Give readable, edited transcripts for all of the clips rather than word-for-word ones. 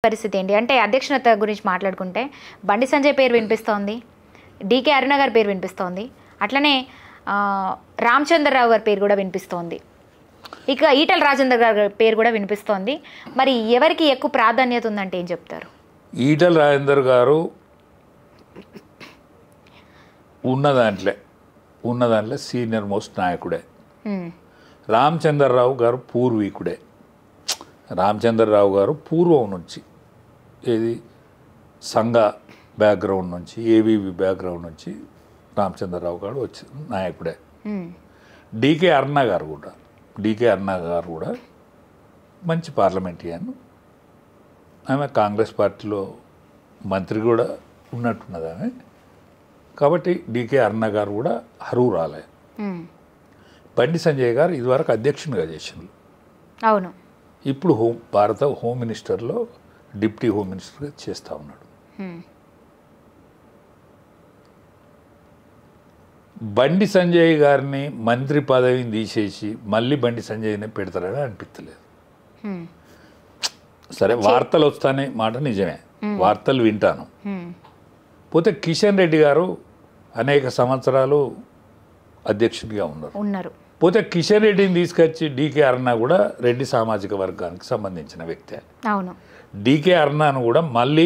పరిస్థితి ఏంటి అంటే అధ్యక్షత గురించి మాట్లాడుకుంటే బండి సంజయ్ పేరు వినిపిస్తోంది, డీకే అరుణ గారి పేరు వినిపిస్తోంది, అట్లనే రామచంద్రరావు గారి పేరు కూడా వినిపిస్తోంది, ఇక ఈటల రాజేందర్ గారి పేరు కూడా వినిపిస్తోంది. మరి ఎవరికి ఎక్కువ ప్రాధాన్యత ఉందంటే ఏం చెప్తారు? ఈటల రాజేందర్ గారు ఉన్న దాంట్లో సీనియర్ మోస్ట్ నాయకుడే. రామచంద్రరావు గారు పూర్వీకుడే. రామచంద్రరావు గారు పూర్వం నుంచి ఏది సంఘ బ్యాక్గ్రౌండ్ నుంచి, ఏవీవి బ్యాక్గ్రౌండ్ నుంచి రామచంద్రరావు గారు వచ్చి నాయకుడే. డీకే అరుణ గారు కూడా మంచి పార్లమెంటరియన్. ఆమె కాంగ్రెస్ పార్టీలో మంత్రి కూడా ఉన్నట్టున్నది ఆమె. కాబట్టి డీకే అరుణ గారు కూడా అర్హురాలే. బండి సంజయ్ గారు ఇదివరకు అధ్యక్షునిగా చేసింది. అవును. ఇప్పుడు భారత హోమ్ మినిస్టర్లో డిప్యూటీ హోమ్ మినిస్టర్గా చేస్తూ ఉన్నాడు. బండి సంజయ్ గారిని మంత్రి పదవిని తీసేసి మళ్ళీ బండి సంజయ్ని పెడతారని అనిపించలేదు. సరే, వార్తలు వస్తానే మాట నిజమే, వార్తలు వింటాను. పోతే కిషన్ రెడ్డి గారు అనేక సంవత్సరాలు అధ్యక్షుడిగా ఉన్నారు. పోతే కిషన్ రెడ్డిని తీసుకొచ్చి డీకే అరుణ కూడా రెడ్డి సామాజిక వర్గానికి సంబంధించిన వ్యక్తే. అవును. డీకే అరుణను కూడా మళ్ళీ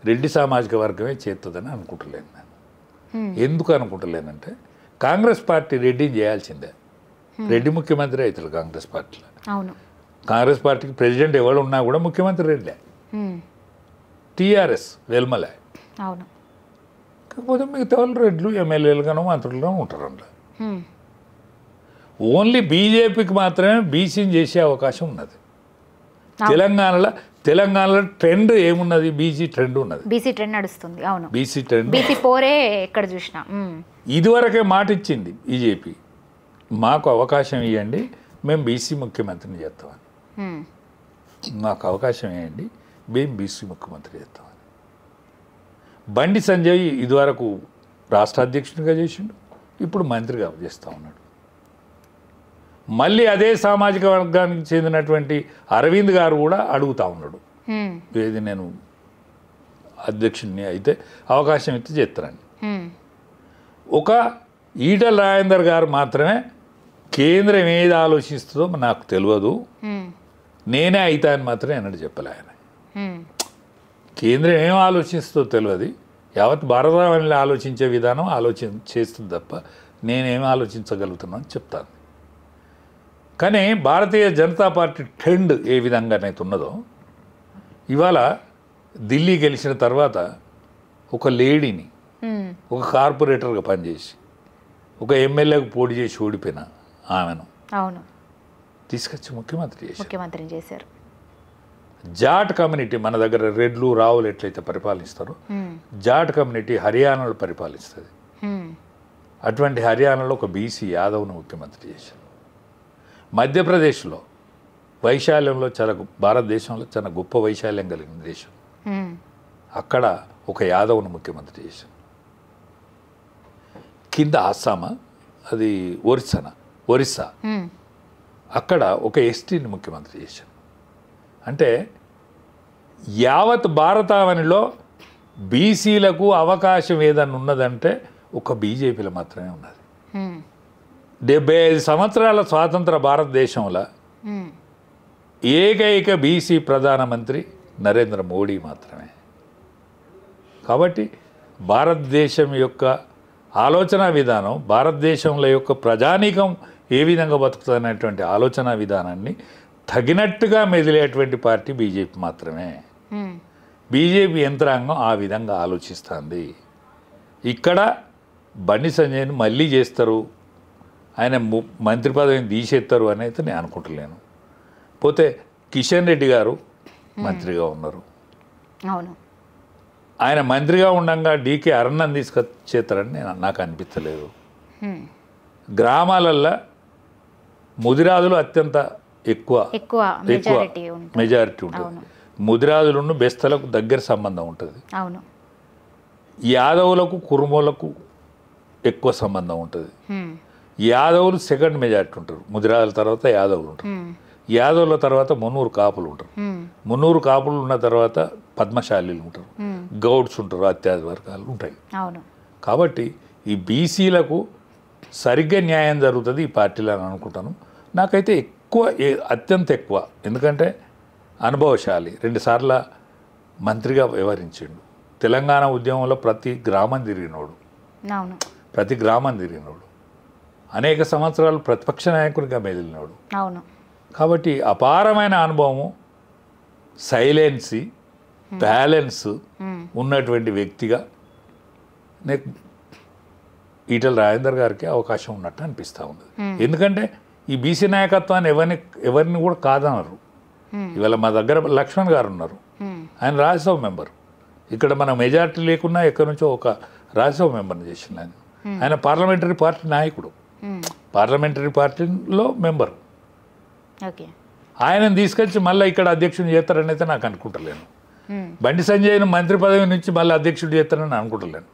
రెడ్డి సామాజిక వర్గమే చేస్తుందని అనుకుంటలేను నేను. ఎందుకు అనుకుంటలేనంటే కాంగ్రెస్ పార్టీ రెడ్డిని చేయాల్సిందే. రెడ్డి ముఖ్యమంత్రి అవుతాడు కాంగ్రెస్ పార్టీలో. అవును. కాంగ్రెస్ పార్టీకి ప్రెసిడెంట్ ఎవరు ఉన్నా కూడా ముఖ్యమంత్రి రెడ్డే. టీఆర్ఎస్ వెల్మలే. అవును. కాకపోతే మిగతా వాళ్ళు రెడ్లు ఎమ్మెల్యేలుగానో మంత్రులుగానో ఉంటారు అందులో. ఓన్లీ బీజేపీకి మాత్రమే బీసీని చేసే అవకాశం ఉన్నది. తెలంగాణలో ట్రెండ్ ఏమున్నది? బీసీ ట్రెండ్ ఉన్నది. బీసీ ట్రెండ్ నడుస్తుంది. అవును. బీసీ ట్రెండ్, బీసీ పోరే ఎక్కడ చూసినా. ఇదివరకే మాట ఇచ్చింది బీజేపీ, మాకు అవకాశం ఇవ్వండి, మేము బీసీ ముఖ్యమంత్రిని చేస్తామని. మాకు అవకాశం ఇవ్వండి, మేము బీసీ ముఖ్యమంత్రి చేస్తామని. బండి సంజయ్ ఇదివరకు రాష్ట్ర అధ్యక్షునిగా చేసిండు, ఇప్పుడు మంత్రిగా చేస్తూ ఉన్నాడు. మళ్ళీ అదే సామాజిక వర్గానికి చెందినటువంటి అరవింద్ గారు కూడా అడుగుతూ ఉన్నాడు, ఏది నేను అధ్యక్షుడిని అయితే అవకాశం ఇస్తే చేస్తారండి. ఒక ఈటల రాజేందర్ గారు మాత్రమే కేంద్రం ఏది ఆలోచిస్తుందో నాకు తెలియదు, నేనే అవుతా అని మాత్రమే అన్నట్టు చెప్పలే ఆయన. కేంద్రం ఏం ఆలోచిస్తుందో తెలియదు, యావత్ భారతావనిలో ఆలోచించే విధానం చేస్తుంది తప్ప నేనేం ఆలోచించగలుగుతున్నాను చెప్తాను. కానీ భారతీయ జనతా పార్టీ ట్రెండ్ ఏ విధంగానైతే ఉన్నదో, ఇవాళ ఢిల్లీ గెలిచిన తర్వాత ఒక లేడీని ఒక కార్పొరేటర్గా పనిచేసి ఒక ఎమ్మెల్యేకు పోటీ చేసి ఓడిపోయిన ఆమెను తీసుకొచ్చి ముఖ్యమంత్రిని చేశారు. జాట్ కమ్యూనిటీ మన దగ్గర రెడ్లు రావులు ఎట్లయితే పరిపాలిస్తారో జాట్ కమ్యూనిటీ హర్యానాలో పరిపాలిస్తుంది. అటువంటి హర్యానాలో ఒక బీసీ యాదవ్ను ముఖ్యమంత్రి చేశారు. మధ్యప్రదేశ్లో వైశాల్యంలో భారతదేశంలో చాలా గొప్ప వైశాల్యం కలిగిన దేశం, అక్కడ ఒక యాదవ్ను ముఖ్యమంత్రి చేశారు. కింద అస్సామా, అది ఒరిస్సా, అక్కడ ఒక ఎస్టీని ముఖ్యమంత్రి చేశారు. అంటే యావత్ భారతావనిలో బీసీలకు అవకాశం ఏదన్నా ఉన్నదంటే ఒక బీజేపీలో మాత్రమే ఉన్నది. 75 సంవత్సరాల స్వాతంత్ర భారతదేశంలో ఏకైక బీసీ ప్రధానమంత్రి నరేంద్ర మోడీ మాత్రమే. కాబట్టి భారతదేశం యొక్క ఆలోచన విధానం, భారతదేశంలో యొక్క ప్రజానీకం ఏ విధంగా బతుకుతున్నటువంటి ఆలోచన విధానాన్ని తగినట్టుగా మెదిలేటువంటి పార్టీ బీజేపీ మాత్రమే. బీజేపీ యంత్రాంగం ఆ విధంగా ఆలోచిస్తుంది. ఇక్కడ బండి సంజయ్ని మళ్ళీ చేస్తారు, ఆయన మంత్రి పదవిని తీసేస్తారు అని అయితే నేను అనుకుంటలేను. పోతే కిషన్ రెడ్డి గారు మంత్రిగా ఉన్నారు. ఆయన మంత్రిగా ఉండగా డీకే అరుణని తీసుకొచ్చేస్తారని నాకు అనిపించలేదు. గ్రామాలల్లో ముదిరాజులు అత్యంత ఎక్కువ మెజారిటీ ఉంటుంది. ముదిరాజులను బెస్తలకు దగ్గర సంబంధం ఉంటుంది. యాదవులకు కురుమోలకు ఎక్కువ సంబంధం ఉంటుంది. యాదవులు సెకండ్ మెజారిటీ ఉంటారు, ముదిరాజుల తర్వాత యాదవులు ఉంటారు. యాదవుల తర్వాత మున్నూరు కాపులు ఉంటారు. మున్నూరు కాపులు ఉన్న తర్వాత పద్మశాలీలు ఉంటారు, గౌడ్స్ ఉంటారు, అత్యాది వర్గాలు ఉంటాయి. అవును. కాబట్టి ఈ బీసీలకు సరిగ్గా న్యాయం జరుగుతుంది ఈ పార్టీలో అని అనుకుంటాను. నాకైతే ఎక్కువ అత్యంత ఎక్కువ, ఎందుకంటే అనుభవశాలి, 2 సార్ల మంత్రిగా వ్యవహరించిండు, తెలంగాణ ఉద్యమంలో ప్రతి గ్రామం తిరిగినోడు, అవును, ప్రతి గ్రామం తిరిగినోడు, అనేక సంవత్సరాలు ప్రతిపక్ష నాయకునిగా మెదిలినోడు. అవును. కాబట్టి అపారమైన అనుభవము, సైలెన్సీ, బ్యాలెన్స్ ఉన్నటువంటి వ్యక్తిగా నాకు ఈటెల రాజేందర్ గారికి అవకాశం ఉన్నట్టు అనిపిస్తూ ఉంది. ఎందుకంటే ఈ బీసీ నాయకత్వాన్ని ఎవరిని కూడా కాదనరు. ఇవాళ మా దగ్గర లక్ష్మణ్ గారు ఉన్నారు, ఆయన రాజ్యసభ మెంబర్. ఇక్కడ మన మెజార్టీ లేకున్నా ఎక్కడి నుంచో ఒక రాజ్యసభ మెంబర్ని చేసిన ఆయన పార్లమెంటరీ పార్టీ నాయకుడు, పార్లమెంటరీ పార్టీలో మెంబరు. ఆయనను తీసుకొచ్చి మళ్ళీ ఇక్కడ అధ్యక్షుడు చేస్తారని అయితే నాకు అనుకుంటలేను. బండి సంజయ్ను మంత్రి పదవి నుంచి మళ్ళీ అధ్యక్షుడు చేస్తారని అనుకుంటలేను.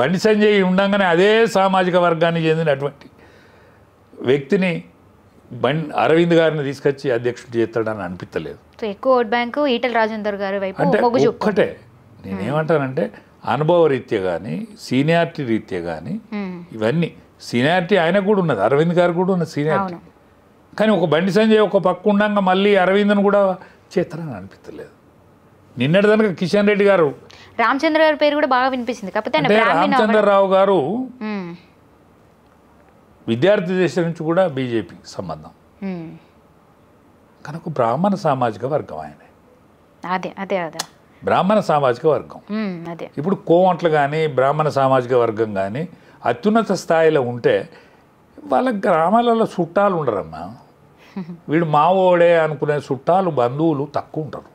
బండి సంజయ్ ఉండగానే అదే సామాజిక వర్గానికి చెందినటువంటి వ్యక్తిని అరవింద్ గారిని తీసుకొచ్చి అధ్యక్షుడు చేస్తాడని అనిపించలేదు. ఎక్కువ ఓట్ బ్యాంకు ఈటెల రాజేందర్ గారి వైపు అంటే ఒక్కటే నేనేమంటానంటే అనుభవ రీత్యా కానీ సీనియారిటీ రీత్యా కానీ ఇవన్నీ సీనియారిటీ ఆయనకు కూడా ఉన్నది, అరవింద్ గారు కూడా ఉన్నది సీనియారిటీ. కానీ ఒక బండి సంజయ్ ఒక పక్క ఉండగా మళ్ళీ అరవింద్ను కూడా చేస్తారని అనిపించలేదు. నిన్నటి దానికి కిషన్ రెడ్డి గారు, రామచంద్ర గారి పేరు కూడా బాగా వినిపించింది. కాకపోతే రామచంద్రరావు గారు విద్యార్థి దేశం నుంచి కూడా బీజేపీకి సంబంధం, కనుక బ్రాహ్మణ సామాజిక వర్గం ఆయన. అదే అదే అదే బ్రాహ్మణ సామాజిక వర్గం. అదే ఇప్పుడు కోమట్లు కానీ బ్రాహ్మణ సామాజిక వర్గం కానీ అత్యున్నత స్థాయిలో ఉంటే వాళ్ళ గ్రామాలలో చుట్టాలు ఉండరమ్మా. వీడు మావోడే అనుకునే చుట్టాలు బంధువులు తక్కువ ఉంటారు.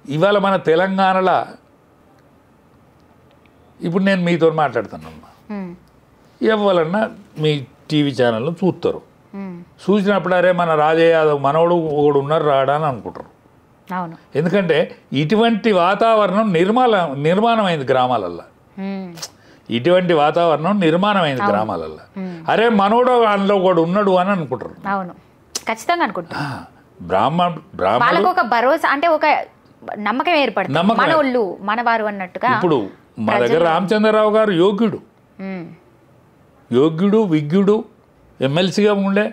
ఇవాళ మన తెలంగాణలో ఇప్పుడు నేను మీతో మాట్లాడుతున్నామ్మా, ఎవరన్నా మీ టీవీ ఛానల్లో చూస్తారు, చూసినప్పుడు అరే మన రాజయ్య యాదవ్ మనోడు ఒకడు ఉన్నారు రాడా అని అనుకుంటారు. ఎందుకంటే ఇటువంటి వాతావరణం నిర్మాణమైంది గ్రామాలల్లో, ఇటువంటి వాతావరణం నిర్మాణమైంది గ్రామాలల్లో. అరే మనోడు అందులో ఒకడు ఉన్నాడు అని అనుకుంటారు. ఖచ్చితంగా అనుకుంటారు. బ్రాహ్మణులకు ఒక భరోసా అంటే ఒక నమ్మకం ఏర్పడుతుంది, మనోళ్ళు మనవారు అన్నట్టుగా. ఇప్పుడు మా దగ్గర రామచంద్రరావు గారు యోగ్యుడు విజ్ఞుడు ఎమ్మెల్సీగా ఉండే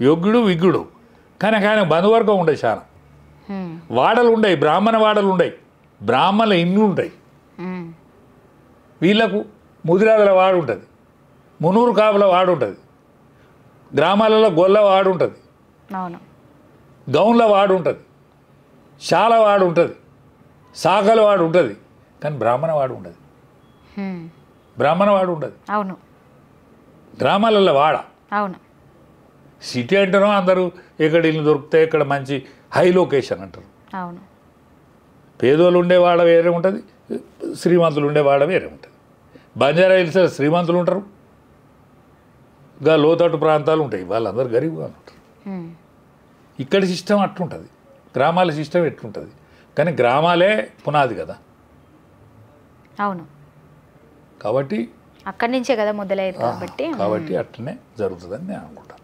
యోగ్యుడు విజ్ఞుడు, కానీ ఆయన బంధువర్గం ఉండే చాలా వాడలు ఉండయి, బ్రాహ్మణ వాడలు ఉండయి, బ్రాహ్మణ ఇండ్లు ఉంటాయి. వీళ్ళకు ముదిరాజుల వాడు ఉంటుంది, మునూరు కాపుల వాడు ఉంటుంది, గ్రామాలలో గొల్ల వాడు ఉంటుంది, గౌన్ల వాడు ఉంటుంది, శాల వాడు ఉంటుంది, సాకల వాడు ఉంటుంది, కానీ బ్రాహ్మణ వాడు ఉండదు. బ్రాహ్మణ వాడు ఉండదు. అవును, గ్రామాలలో వాడ. అవును, సిటీ అంటారు అందరూ ఎక్కడ ఇల్లు దొరికితే ఇక్కడ మంచి హై లొకేషన్ అంటారు. అవును, పేదోళ్ళు ఉండేవాడ వేరే ఉంటుంది, శ్రీమంతులు ఉండేవాడ వేరే ఉంటుంది. బంజారా హిల్స్ శ్రీమంతులు ఉంటారు, ఇంకా లోతట్టు ప్రాంతాలు ఉంటాయి, వాళ్ళందరూ గరీబ్గా ఉంటారు. ఇక్కడి సిస్టమ్ అట్లుంటుంది, గ్రామాల సిస్టమ్ ఎట్లుంటుంది, కానీ గ్రామాలే పునాది కదా. అవును, కాబట్టి అక్కడి నుంచే కదా మొదలయ్యేది. కాబట్టి అట్లనే జరుగుతుందని నేను అనుకుంటాను.